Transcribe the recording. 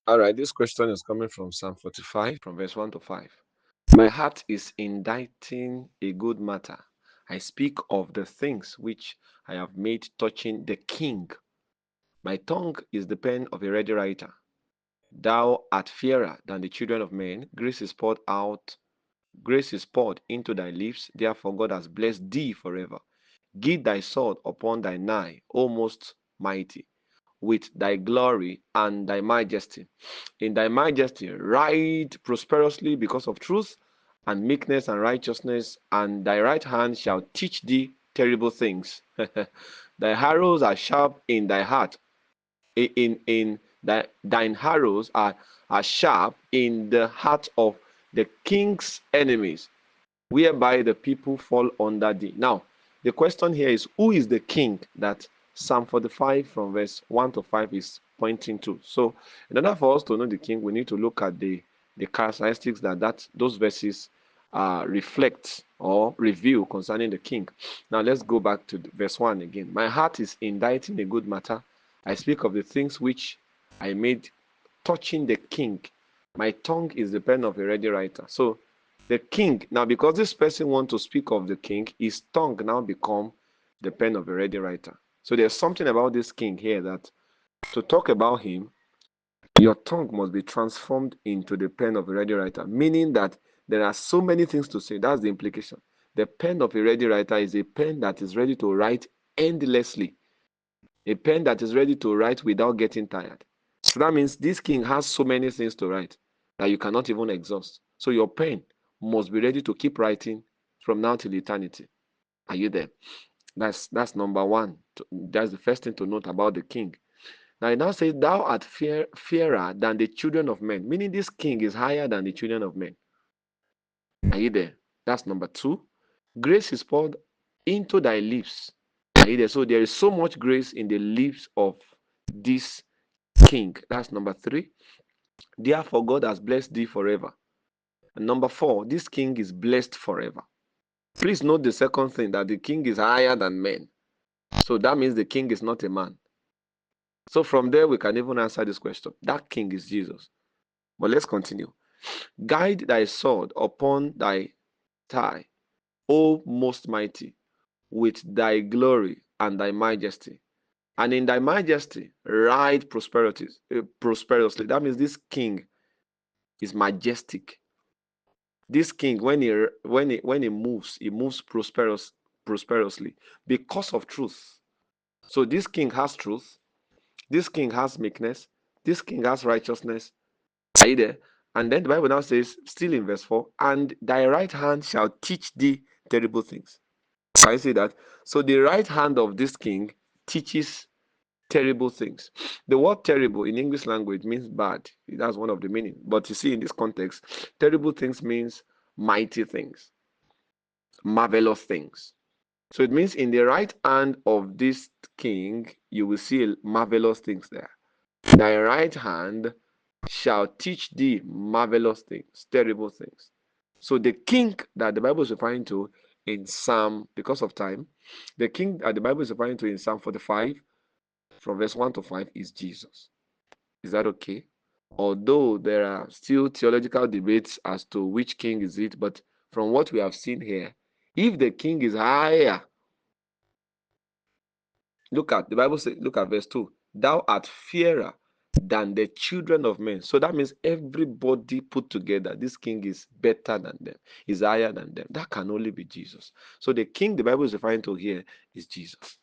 All right, this question is coming from Psalm 45, from verse 1 to 5. My heart is inditing a good matter. I speak of the things which I have made touching the king. My tongue is the pen of a ready writer. Thou art fairer than the children of men. Grace is poured into thy lips. Therefore, God has blessed thee forever. Give thy sword upon thy nigh, O most mighty, with thy glory and thy majesty. In thy majesty, ride prosperously because of truth and meekness and righteousness, and thy right hand shall teach thee terrible things. Thy arrows are sharp in thy heart. Thine arrows are sharp in the heart of the king's enemies, whereby the people fall under thee. Now, the question here is, who is the king that Psalm 45 from verse 1 to 5 is pointing to? So, in order for us to know the king, we need to look at the characteristics that those verses reflect or reveal concerning the king. Now, let's go back to verse 1 again. My heart is inditing a good matter. I speak of the things which I made touching the king. My tongue is the pen of a ready writer. So, the king, now because this person wants to speak of the king, his tongue now become the pen of a ready writer. So there's something about this king here that to talk about him, your tongue must be transformed into the pen of a ready writer, meaning that there are so many things to say. That's the implication. The pen of a ready writer is a pen that is ready to write endlessly, a pen that is ready to write without getting tired. So that means this king has so many things to write that you cannot even exhaust. So your pen must be ready to keep writing from now till eternity. Are you there? That's number one. That's the first thing to note about the king. Now it now says, Thou art fairer than the children of men, meaning this king is higher than the children of men. Are you there? That's number two. Grace is poured into thy lips. Are you there? So there is so much grace in the lips of this king. That's number three. Therefore, God has blessed thee forever. And number four, this king is blessed forever. Please note the second thing, that the king is higher than men. So that means the king is not a man. So from there, we can even answer this question. That king is Jesus. But let's continue. Guide thy sword upon thy thigh, O most mighty, with thy glory and thy majesty. And in thy majesty, ride prosperously. That means this king is majestic. This king, when he moves, he moves prosperously because of truth. So this king has truth. This king has meekness. This king has righteousness. Are you there? And then the Bible now says, still in verse 4, and thy right hand shall teach thee terrible things. Can you see that? So the right hand of this king teaches terrible things. The word terrible in English language means bad. That's one of the meaning. But you see, in this context, terrible things means mighty things, marvelous things. So it means in the right hand of this king, you will see marvelous things there. Thy right hand shall teach thee marvelous things, terrible things. So the king that the Bible is referring to in Psalm, because of time, the king that the Bible is referring to in Psalm 45, from verse 1 to 5, is Jesus. Is that okay? Although there are still theological debates as to which king is it, but from what we have seen here, if the king is higher, look at the Bible says, look at verse 2. Thou art fairer than the children of men. So that means everybody put together, this king is better than them, is higher than them. That can only be Jesus. So the king the Bible is referring to here is Jesus.